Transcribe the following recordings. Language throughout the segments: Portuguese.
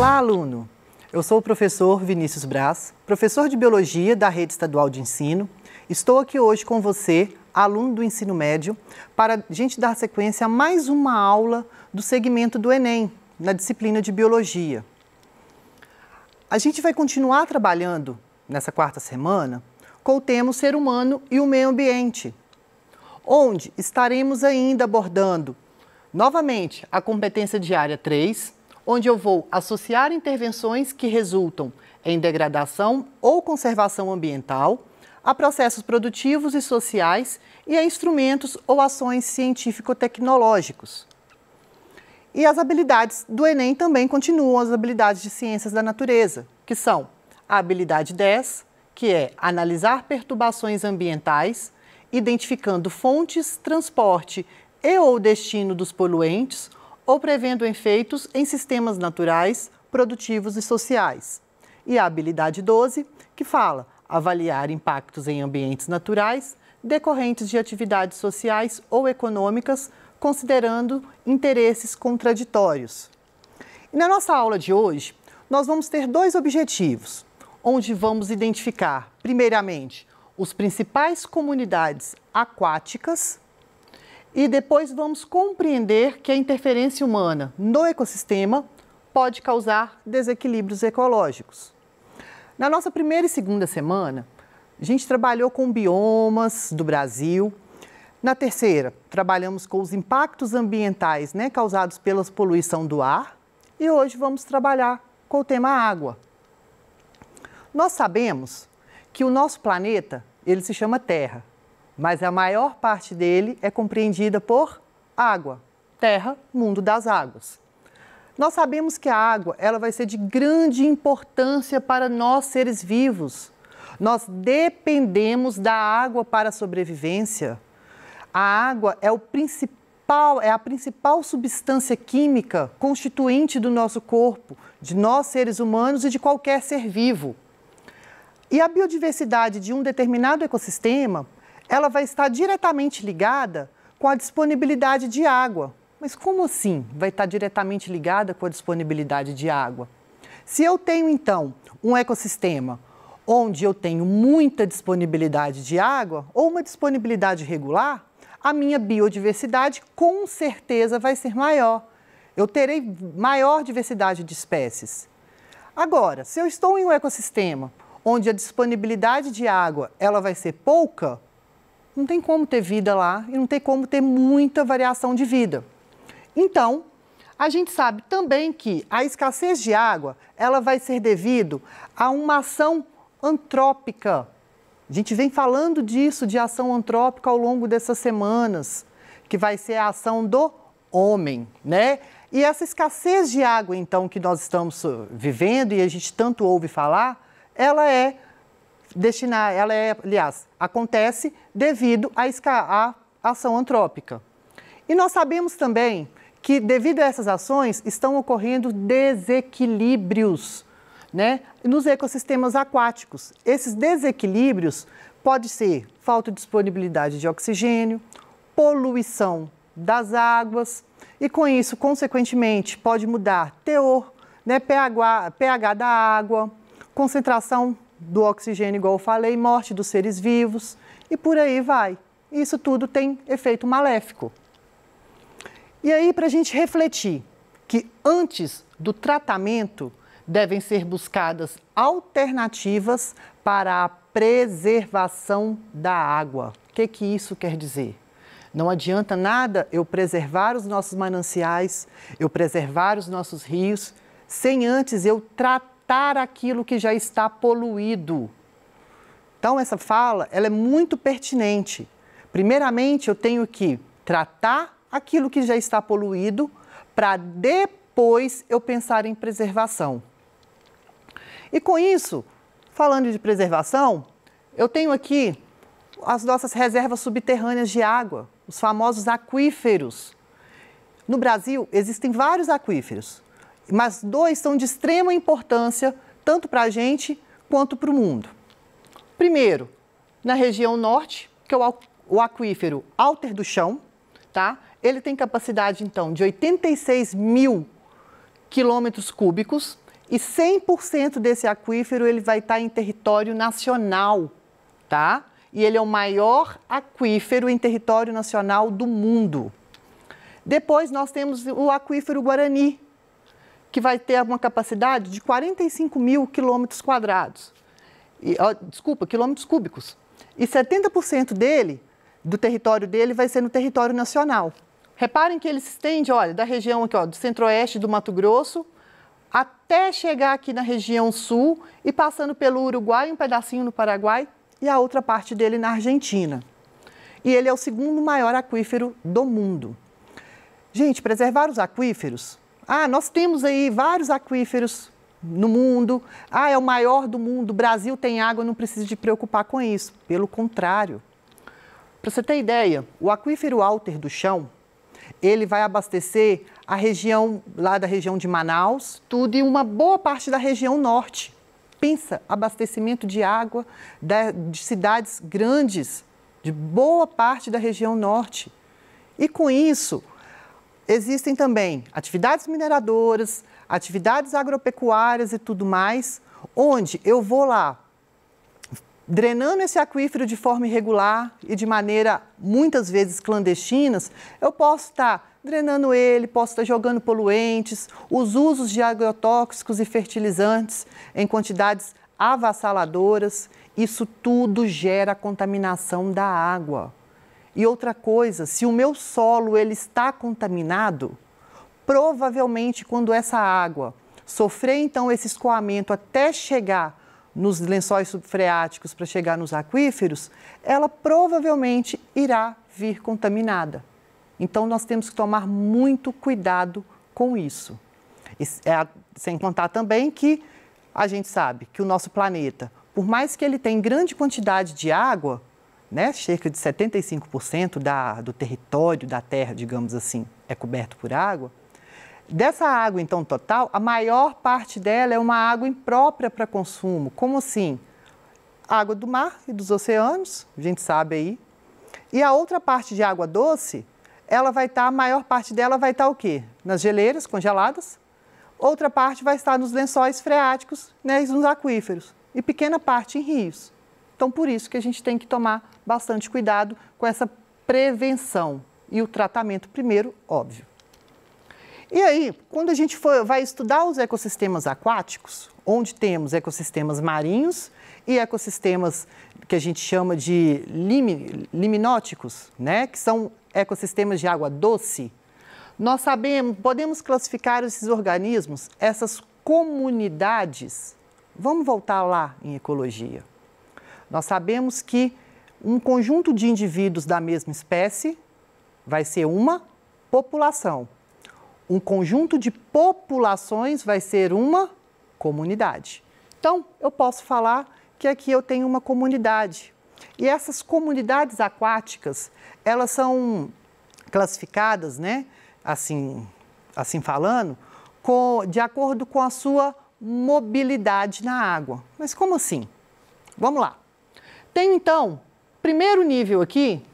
Olá, aluno! Eu sou o professor Vinícius Braz, professor de Biologia da Rede Estadual de Ensino. Estou aqui hoje com você, aluno do ensino médio, para a gente dar sequência a mais uma aula do segmento do Enem, na disciplina de Biologia. A gente vai continuar trabalhando nessa quarta semana com o tema Ser Humano e o Meio Ambiente, onde estaremos ainda abordando novamente a competência diária 3, onde eu vou associar intervenções que resultam em degradação ou conservação ambiental a processos produtivos e sociais e a instrumentos ou ações científico-tecnológicos. E as habilidades do Enem também continuam as habilidades de ciências da natureza, que são a habilidade 10, que é analisar perturbações ambientais, identificando fontes, transporte e ou destino dos poluentes, ou prevendo efeitos em sistemas naturais, produtivos e sociais. E a habilidade 12, que fala avaliar impactos em ambientes naturais decorrentes de atividades sociais ou econômicas, considerando interesses contraditórios. E na nossa aula de hoje, nós vamos ter dois objetivos, onde vamos identificar, primeiramente, os principais comunidades aquáticas, e depois vamos compreender que a interferência humana no ecossistema pode causar desequilíbrios ecológicos. Na nossa primeira e segunda semana, a gente trabalhou com biomas do Brasil. Na terceira, trabalhamos com os impactos ambientais, causados pela poluição do ar. E hoje vamos trabalhar com o tema água. Nós sabemos que o nosso planeta, ele se chama Terra, mas a maior parte dele é compreendida por água. Terra, mundo das águas. Nós sabemos que a água ela vai ser de grande importância para nós seres vivos. Nós dependemos da água para a sobrevivência. A água é a principal substância química constituinte do nosso corpo, de nós seres humanos e de qualquer ser vivo. E a biodiversidade de um determinado ecossistema ela vai estar diretamente ligada com a disponibilidade de água. Mas como assim vai estar diretamente ligada com a disponibilidade de água? Se eu tenho, então, um ecossistema onde eu tenho muita disponibilidade de água ou uma disponibilidade regular, a minha biodiversidade com certeza vai ser maior. Eu terei maior diversidade de espécies. Agora, se eu estou em um ecossistema onde a disponibilidade de água ela vai ser pouca, não tem como ter vida lá e não tem como ter muita variação de vida. Então, a gente sabe também que a escassez de água, ela vai ser devido a uma ação antrópica. A gente vem falando disso, de ação antrópica ao longo dessas semanas, que vai ser a ação do homem, E essa escassez de água, então, que nós estamos vivendo e a gente tanto ouve falar, acontece devido à ação antrópica. E nós sabemos também que, devido a essas ações, estão ocorrendo desequilíbrios, nos ecossistemas aquáticos. Esses desequilíbrios podem ser falta de disponibilidade de oxigênio, poluição das águas e, com isso, consequentemente, pode mudar teor, pH da água, concentração do oxigênio, igual eu falei, morte dos seres vivos e por aí vai. Isso tudo tem efeito maléfico. E aí, para a gente refletir que antes do tratamento devem ser buscadas alternativas para a preservação da água. O que isso quer dizer? Não adianta nada eu preservar os nossos mananciais, eu preservar os nossos rios, sem antes eu tratar aquilo que já está poluído. Então, essa fala ela é muito pertinente. Primeiramente, eu tenho que tratar aquilo que já está poluído para depois eu pensar em preservação. E com isso, falando de preservação, eu tenho aqui as nossas reservas subterrâneas de água, os famosos aquíferos. No Brasil, existem vários aquíferos, mas dois são de extrema importância, tanto para a gente quanto para o mundo. Primeiro, na região norte, que é o aquífero Alter do Chão, Ele tem capacidade, então, de 86 mil quilômetros cúbicos E 100% desse aquífero ele vai estar em território nacional, tá? E ele é o maior aquífero em território nacional do mundo. Depois nós temos o aquífero Guarani, que vai ter uma capacidade de 45 mil quilômetros quadrados. Quilômetros cúbicos. E 70% dele, do território dele, vai ser no território nacional. Reparem que ele se estende, olha, da região aqui, ó, do centro-oeste do Mato Grosso, até chegar aqui na região sul e passando pelo Uruguai, um pedacinho no Paraguai e a outra parte dele na Argentina. E ele é o segundo maior aquífero do mundo. Gente, preservar os aquíferos. Nós temos aí vários aquíferos no mundo. É o maior do mundo. O Brasil tem água, não precisa de preocupar com isso. Pelo contrário. Para você ter ideia, o aquífero Alter do Chão, ele vai abastecer a região, lá da região de Manaus, tudo e uma boa parte da região norte. Pensa, abastecimento de água de cidades grandes, de boa parte da região norte. E com isso, existem também atividades mineradoras, atividades agropecuárias e tudo mais, onde eu vou lá, drenando esse aquífero de forma irregular e de maneira, muitas vezes, clandestinas, eu posso estar drenando ele, posso estar jogando poluentes, os usos de agrotóxicos e fertilizantes em quantidades avassaladoras, isso tudo gera contaminação da água. E outra coisa, se o meu solo ele está contaminado, provavelmente quando essa água sofrer então esse escoamento até chegar nos lençóis subfreáticos para chegar nos aquíferos, ela provavelmente irá vir contaminada. Então, nós temos que tomar muito cuidado com isso. Sem contar também que a gente sabe que o nosso planeta, por mais que ele tenha grande quantidade de água, né, cerca de 75% do território da Terra, digamos assim, é coberto por água, dessa água, então, total, a maior parte dela é uma água imprópria para consumo. Como assim? Água do mar e dos oceanos, a gente sabe aí. E a outra parte de água doce, a maior parte dela vai estar o quê? Nas geleiras congeladas. Outra parte vai estar nos lençóis freáticos, né, e nos aquíferos. E pequena parte em rios. Então, por isso que a gente tem que tomar bastante cuidado com essa prevenção. E o tratamento primeiro, óbvio. E aí, quando a gente vai estudar os ecossistemas aquáticos, onde temos ecossistemas marinhos e ecossistemas que a gente chama de liminóticos, né, que são ecossistemas de água doce, nós podemos classificar esses organismos, essas comunidades. Vamos voltar lá em ecologia. Nós sabemos que um conjunto de indivíduos da mesma espécie vai ser uma população. Um conjunto de populações vai ser uma comunidade. Então, eu posso falar que aqui eu tenho uma comunidade. E essas comunidades aquáticas, elas são classificadas, né, assim falando, de acordo com a sua mobilidade na água. Mas como assim? Vamos lá. Tem, então, primeiro nível aqui,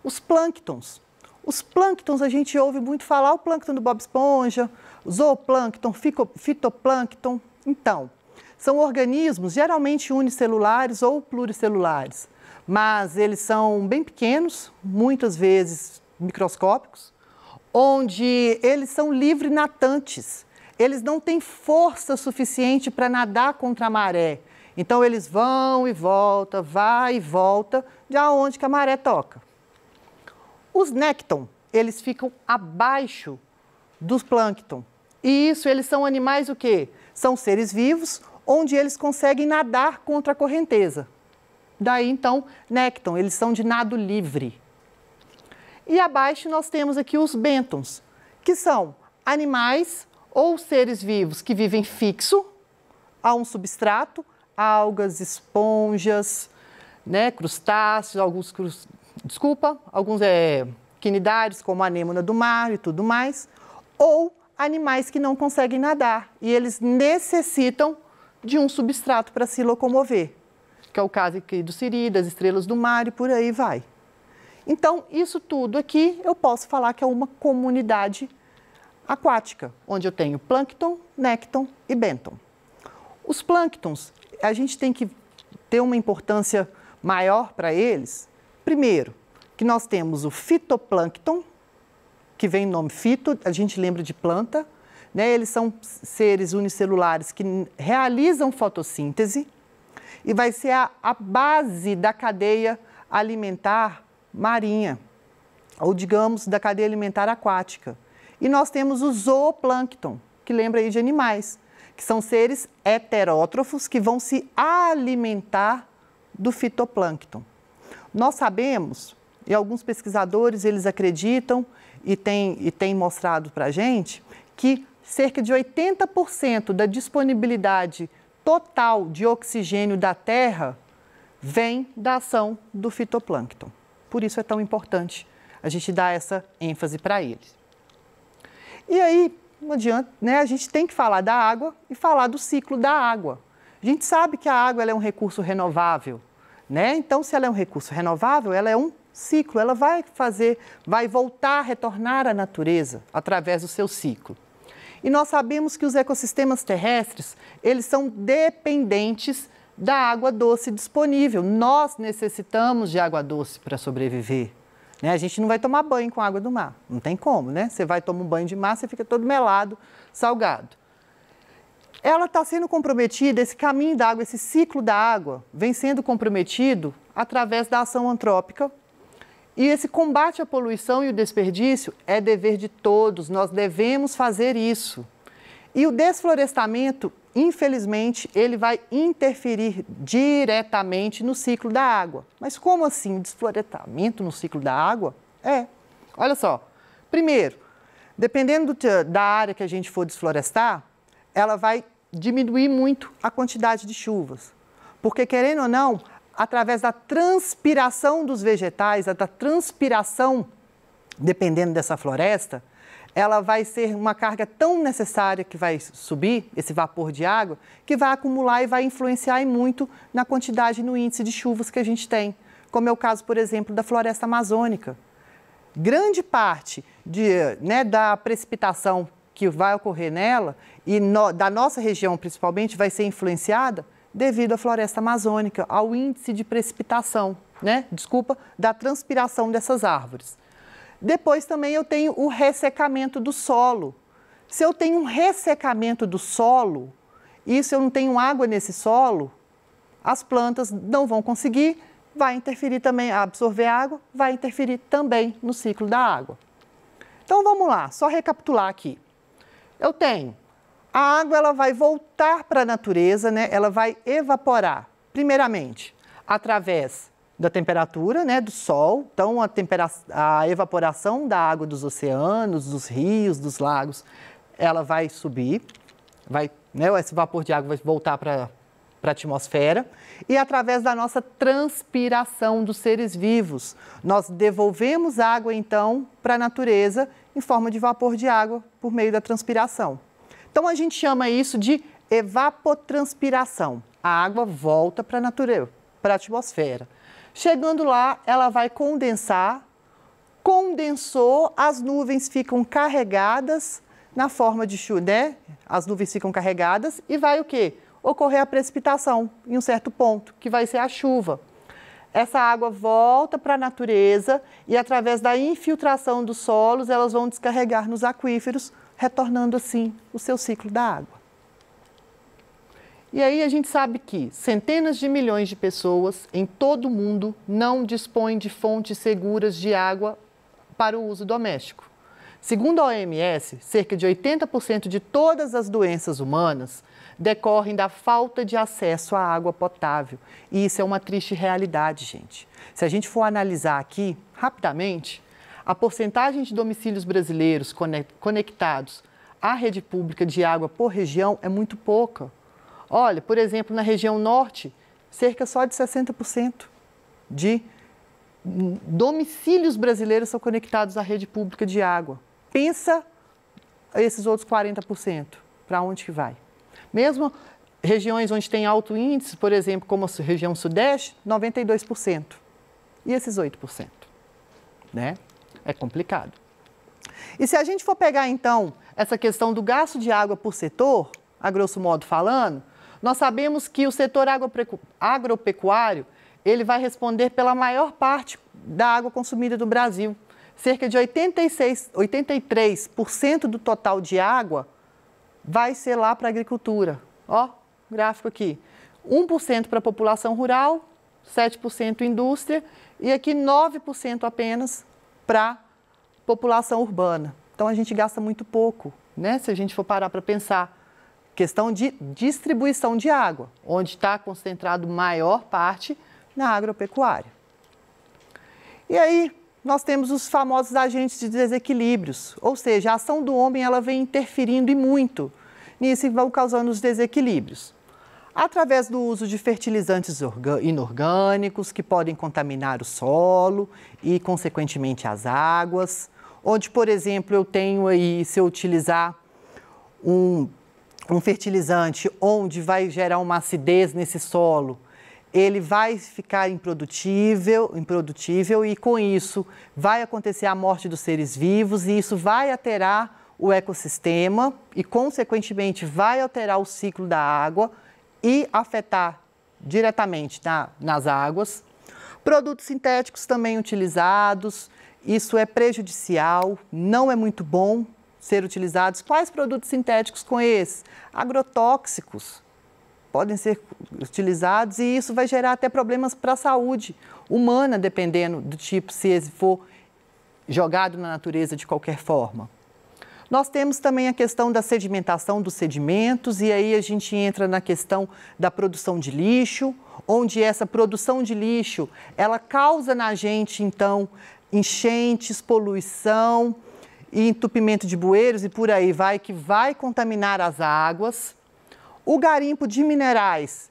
os plânctons. Os plânctons, a gente ouve muito falar, o plâncton do Bob Esponja, zooplâncton, fitoplâncton. Então, são organismos geralmente unicelulares ou pluricelulares, mas eles são bem pequenos, muitas vezes microscópicos, onde eles são livre-natantes. Eles não têm força suficiente para nadar contra a maré. Então, eles vão e voltam, vai e volta, de aonde que a maré toca. Os nécton, eles ficam abaixo dos plâncton. E isso, eles são animais o quê? São seres vivos, onde eles conseguem nadar contra a correnteza. Daí, então, nécton, eles são de nado livre. E abaixo nós temos aqui os bêntons, que são animais ou seres vivos que vivem fixo a um substrato, algas, esponjas, né, crustáceos, alguns quinidários, como a anêmona do mar e tudo mais, ou animais que não conseguem nadar e eles necessitam de um substrato para se locomover, que é o caso aqui do siri, das estrelas do mar e por aí vai. Então, isso tudo aqui eu posso falar que é uma comunidade aquática, onde eu tenho plâncton, nécton e bênton. Os plânctons, a gente tem que ter uma importância maior para eles. Primeiro, que nós temos o fitoplâncton, que vem no nome fito, a gente lembra de planta, né? Eles são seres unicelulares que realizam fotossíntese e vai ser a base da cadeia alimentar marinha, ou digamos, da cadeia alimentar aquática. E nós temos o zooplâncton, que lembra aí de animais, que são seres heterótrofos que vão se alimentar do fitoplâncton. Nós sabemos, e alguns pesquisadores eles acreditam e têm mostrado para a gente, que cerca de 80% da disponibilidade total de oxigênio da Terra vem da ação do fitoplâncton. Por isso é tão importante a gente dar essa ênfase para eles. E aí, não adianta, né? A gente tem que falar da água e falar do ciclo da água. A gente sabe que a água ela é um recurso renovável, né? Então, se ela é um recurso renovável, ela é um ciclo, ela vai voltar a retornar à natureza através do seu ciclo. E nós sabemos que os ecossistemas terrestres, eles são dependentes da água doce disponível. Nós necessitamos de água doce para sobreviver. Né? A gente não vai tomar banho com água do mar, não tem como, né? Você vai tomar um banho de mar, você fica todo melado, salgado. Ela está sendo comprometida, esse caminho da água, esse ciclo da água, vem sendo comprometido através da ação antrópica. E esse combate à poluição e o desperdício é dever de todos, nós devemos fazer isso. E o desflorestamento, infelizmente, ele vai interferir diretamente no ciclo da água. Mas como assim, desflorestamento no ciclo da água? Olha só, primeiro, dependendo da área que a gente for desflorestar, ela vai diminuir muito a quantidade de chuvas. Porque, querendo ou não, através da transpiração dos vegetais, da transpiração, dependendo dessa floresta, ela vai ser uma carga tão necessária que vai subir, esse vapor de água, que vai acumular e vai influenciar muito na quantidade e no índice de chuvas que a gente tem, como é o caso, por exemplo, da floresta amazônica. Grande parte da precipitação que vai ocorrer nela, e da nossa região principalmente, vai ser influenciada devido à floresta amazônica, ao índice de precipitação, da transpiração dessas árvores. Depois também eu tenho o ressecamento do solo. Se eu tenho um ressecamento do solo, e se eu não tenho água nesse solo, as plantas não vão conseguir, vai interferir também, absorver água, vai interferir também no ciclo da água. Então vamos lá, só recapitular aqui. Eu tenho a água, ela vai voltar para a natureza, ela vai evaporar, primeiramente, através da temperatura, do sol. Então, a evaporação da água dos oceanos, dos rios, dos lagos, ela vai subir, esse vapor de água vai voltar para a atmosfera. E através da nossa transpiração dos seres vivos, nós devolvemos água, então, para a natureza em forma de vapor de água por meio da transpiração. Então, a gente chama isso de evapotranspiração. A água volta para a natureza, para a atmosfera. Chegando lá, ela vai condensar, condensou, as nuvens ficam carregadas na forma de chuva, As nuvens ficam carregadas e vai o quê? Ocorrer a precipitação em um certo ponto, que vai ser a chuva. Essa água volta para a natureza e, através da infiltração dos solos, elas vão descarregar nos aquíferos, retornando assim o seu ciclo da água. E aí a gente sabe que centenas de milhões de pessoas em todo o mundo não dispõem de fontes seguras de água para o uso doméstico. Segundo a OMS, cerca de 80% de todas as doenças humanas decorrem da falta de acesso à água potável. E isso é uma triste realidade, gente. Se a gente for analisar aqui, rapidamente, a porcentagem de domicílios brasileiros conectados à rede pública de água por região é muito pouca. Olha, por exemplo, na região norte, cerca só de 60% de domicílios brasileiros são conectados à rede pública de água. Pensa esses outros 40%, para onde que vai? Mesmo regiões onde tem alto índice, por exemplo, como a região sudeste, 92%. E esses 8%? É complicado. E se a gente for pegar, então, essa questão do gasto de água por setor, a grosso modo falando, Nós sabemos que o setor agropecuário, ele vai responder pela maior parte da água consumida do Brasil. Cerca de 83% do total de água vai ser lá para a agricultura. Ó, gráfico aqui. 1% para a população rural, 7% indústria e aqui 9% apenas para a população urbana. Então a gente gasta muito pouco, né? Se a gente for parar para pensar. Questão de distribuição de água, onde está concentrado maior parte na agropecuária. E aí nós temos os famosos agentes de desequilíbrios, ou seja, a ação do homem ela vem interferindo e muito nisso e vão causando os desequilíbrios. Através do uso de fertilizantes inorgânicos que podem contaminar o solo e, consequentemente, as águas, onde, por exemplo, eu tenho aí, se eu utilizar um fertilizante onde vai gerar uma acidez nesse solo, ele vai ficar improdutível e com isso vai acontecer a morte dos seres vivos e isso vai alterar o ecossistema e, consequentemente, vai alterar o ciclo da água e afetar diretamente nas águas. Produtos sintéticos também utilizados, isso é prejudicial, não é muito bom ser utilizados. Quais produtos sintéticos com esses? Agrotóxicos podem ser utilizados e isso vai gerar até problemas para a saúde humana, dependendo do tipo, se ele for jogado na natureza de qualquer forma. Nós temos também a questão da sedimentação dos sedimentos e aí a gente entra na questão da produção de lixo, onde essa produção de lixo, ela causa na gente, então, enchentes, poluição e entupimento de bueiros e por aí vai, que vai contaminar as águas. O garimpo de minerais,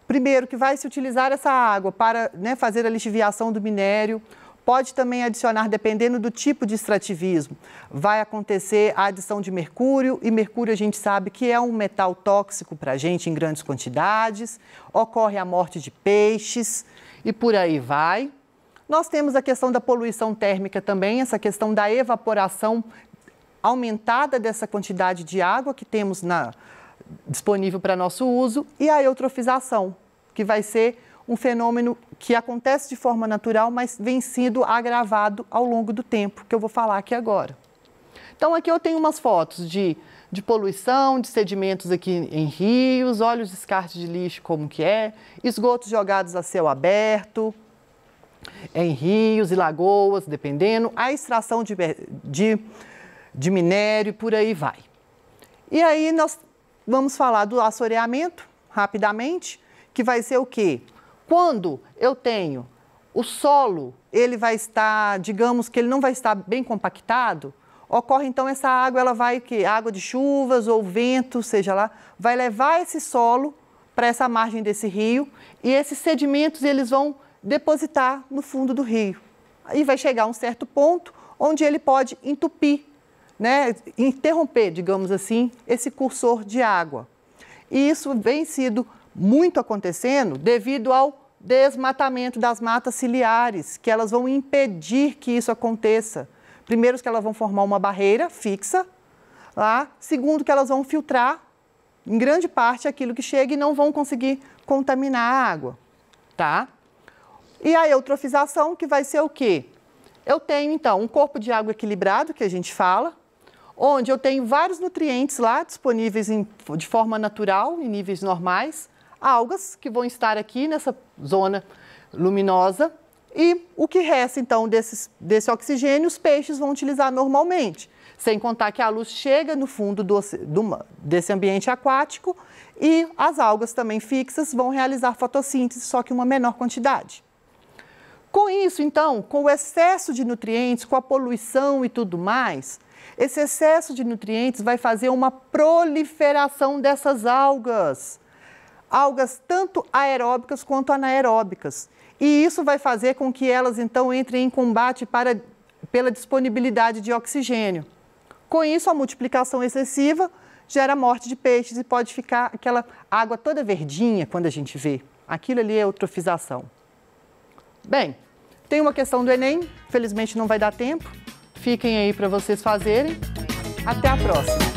primeiro que vai se utilizar essa água para, né, fazer a lixiviação do minério, pode também adicionar, dependendo do tipo de extrativismo, vai acontecer a adição de mercúrio e mercúrio a gente sabe que é um metal tóxico para a gente em grandes quantidades, ocorre a morte de peixes e por aí vai. Nós temos a questão da poluição térmica também, essa questão da evaporação aumentada dessa quantidade de água que temos disponível para nosso uso e a eutrofização, que vai ser um fenômeno que acontece de forma natural, mas vem sendo agravado ao longo do tempo, que eu vou falar aqui agora. Então, aqui eu tenho umas fotos de poluição, de sedimentos aqui em rios, olha os descartes de lixo como que é, esgotos jogados a céu aberto, em rios e lagoas, dependendo, a extração de minério, por aí vai. E aí nós vamos falar do assoreamento, rapidamente, que vai ser o quê? Quando eu tenho o solo, ele vai estar, digamos que ele não vai estar bem compactado, ocorre então essa água, ela vai, água de chuvas ou vento, seja lá, vai levar esse solo para essa margem desse rio e esses sedimentos eles vão depositar no fundo do rio. Aí vai chegar a um certo ponto onde ele pode entupir, né, interromper, digamos assim, esse cursor de água. E isso vem sido muito acontecendo devido ao desmatamento das matas ciliares, que elas vão impedir que isso aconteça. Primeiro, que elas vão formar uma barreira fixa lá. Segundo, que elas vão filtrar, em grande parte, aquilo que chega e não vão conseguir contaminar a água, tá? E a eutrofização, que vai ser o quê? Eu tenho, então, um corpo de água equilibrado, que a gente fala, onde eu tenho vários nutrientes lá disponíveis de forma natural, em níveis normais, algas que vão estar aqui nessa zona luminosa e o que resta então desse oxigênio os peixes vão utilizar normalmente, sem contar que a luz chega no fundo desse ambiente aquático e as algas também fixas vão realizar fotossíntese, só que uma menor quantidade. Com isso então, com o excesso de nutrientes, com a poluição e tudo mais, esse excesso de nutrientes vai fazer uma proliferação dessas algas. Algas tanto aeróbicas quanto anaeróbicas. E isso vai fazer com que elas, então, entrem em combate pela disponibilidade de oxigênio. Com isso, a multiplicação excessiva gera morte de peixes e pode ficar aquela água toda verdinha quando a gente vê. Aquilo ali é eutrofização. Bem, tem uma questão do Enem, felizmente não vai dar tempo. Fiquem aí para vocês fazerem. Até a próxima!